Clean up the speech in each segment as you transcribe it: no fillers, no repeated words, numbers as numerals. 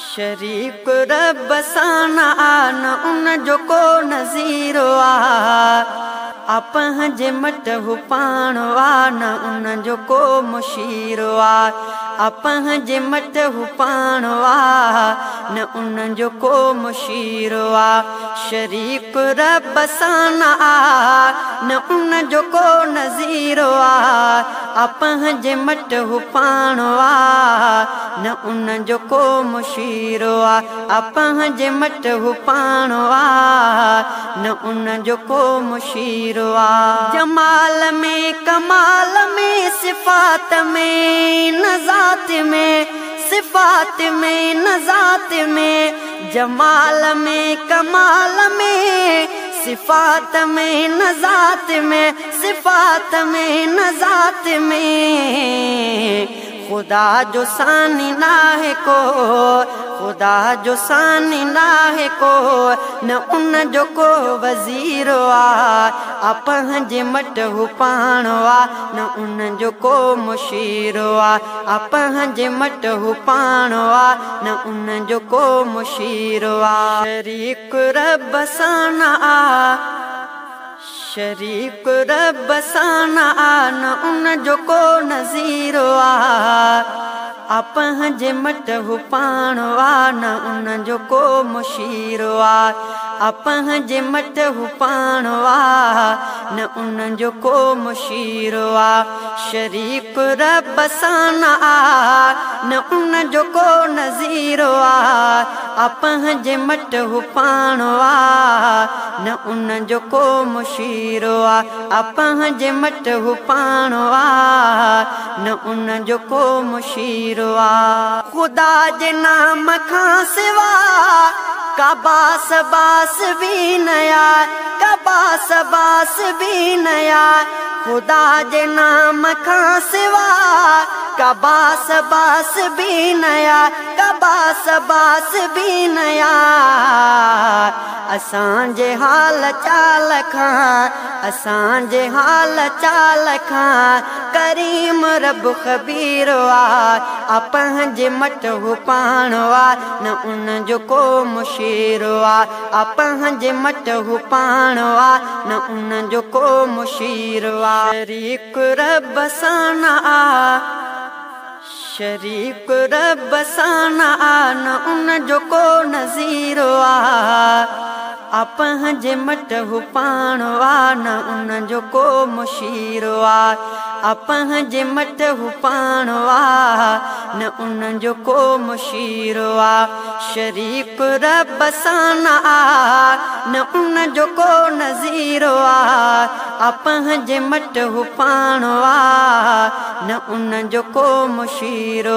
शरीक रब सां न उन जो को नज़ीर आपं जे मट हु पाण न उन जो को मुशीर आपं जे मट हु पाण न उन जो को मुशीर शरीक रब सां न उन जो को नज़ीर आपं जे मट हु पाण न उन जो को मुशीर आपं जे मट हु पाण न उन जो को मुशीर जमाल में कमाल में सिफात में नज़ात में सिफात में नज़ात में जमाल में कमाल में सिफात में नज़ात में सिफात में नज़ात में खुदा जो सानी ना है को खुदा जो सानी ना है को न उन जो को वज़ीर आपं जे मट हु पाण न उन जो को मुशीर आपं जे मट हु पाण न उन जो को मुशीर शरीक रब सां शरीक रब सां न उन जो को नज़ीर आपं जे मट हु पाण न उन जो को मुशीर आपं जे मट हु पाण न उन जो को मुशीर शरीक रब सां न उन जो को नज़ीर आपं जे मट हु पाण न उन जो को मुशीर आपं जे मट हु पाण न उन जो को मुशीर खुदा जे नाम खां सिवा का बास बास भी नया का बास बास भी नया खुदा जे नाम खां सिवा का बास बास भी नया का बास बास भी नया असां जे हाल चाल खां असां जे हाल चाल खां करीम रब ख़बीर आपं जे मट हु पाण न उन जो को मुशीर आपं जे मट हु पाण न उन जो को मुशीर शरीक रब सां शरीक रब सां न उन जो को नज़ीर आपं जे मट हु पाण न उन जो को मुशीर आपं जे मट हु पाण न उन जो को मुशीर शरीक रब सां न उन जो को नज़ीर आपं जे मट हु पाण न उन जो को मुशीर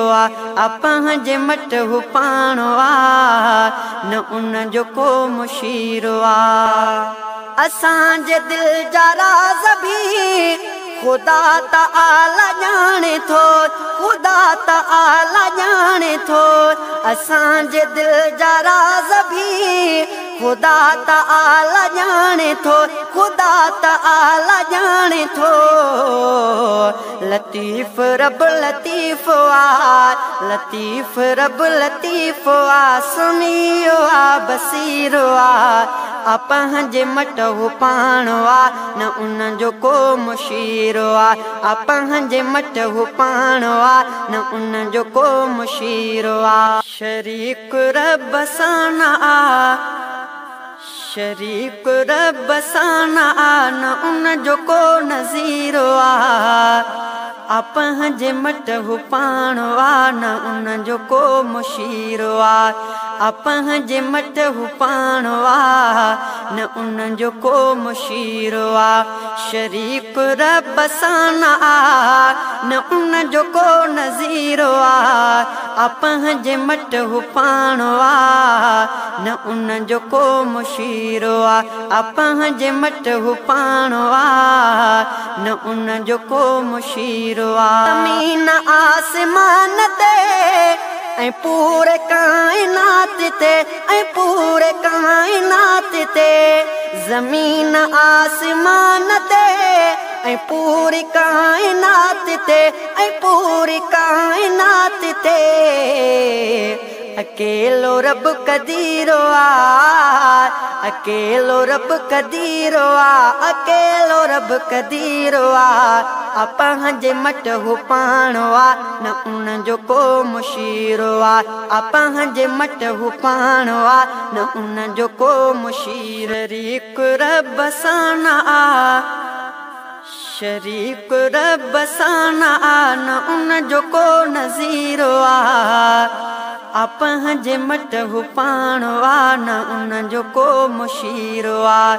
आपं जे मट हु पाण न उन जो को मुशीर असां जे दिल जा राज़ भी खुदा ताला ॼाणे थो खुदा ताला ॼाणे थो असां जे दिल जा राज़ भी खुदा ताला ॼाणे थो खुदा ताला ॼाणे थो लतीफ़ रब लतीफ़ लतीफ़ रब लतीफ़ समीअ बसीर आपं जे मट हु पाण न उन जो को मुशीर आपं जे मट हु पाण न उन जो को मुशीर शरीक रब सां शरीक रब सां न उन जो को नज़ीर आपं जे मट हु पाण न उन जो को मुशीर आपं जे मट हु पाण न उन जो को मुशीर शरीक रब सां न उन जो को नज़ीर आपं जे मट हु पाण न उन जो को मुशीर आपं जे मट हु पाण न उन जो को मुशीर ज़मीन आसमान ते ऐं पूरे काइनात ते ऐं पूरे काइनात ते ज़मीन आसमान ते ऐं पूरी काइनात ते ऐं पूरी काइनात ते अकेलो रब कदीरो आ, अकेलो रब कदीरो आ, अकेलो रब कदीरो आ। अपां जे मट हू पाणो आ, न उन जो को मुशीरो आ। अपां जे मट हू पाणो आ, न उन जो को मुशीर। शरीक रब सां न आ, शरीक रब सां न आ, न उन जो को नज़ीरो आ। अपां जे मट हू पाणो आ, न उन जो को मुशीरो आ।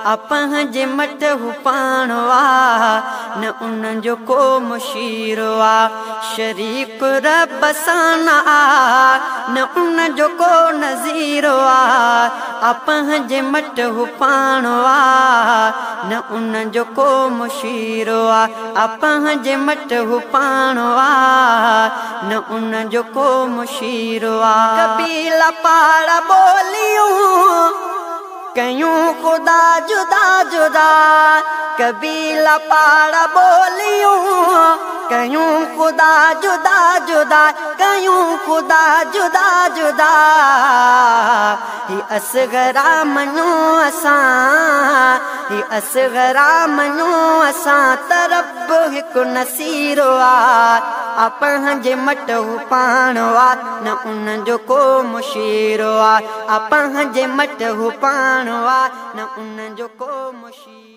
अपां जे मट हू पाणो आ, न उन जो को मुशीरो आ। शरीक रब सां न आ, न उन जो को नज़ीरो आ। अपां जे मट हू पाणो आ, न उन जो को मुशीरो आ। अपां जे मट हू पाणो आ, न उन जो को मुशीरो आ। कबीला पाड़ा बोलियूं कयूं खुदा जुदा जुदा, कबीला पाड़ा बोलियूं कयूं खुदा जुदा जुदा, कयूं खुदा जुदा जुदा। ही असगरा मञूं असां, ही असगरा मञूं असां, त रब हिकु नसीरो आ। अपां जे मट हू पाणो आ, न उन जो को मुशीरो आ। अपां जे मट हू पाणो आ, न उन जो को मुशीरो।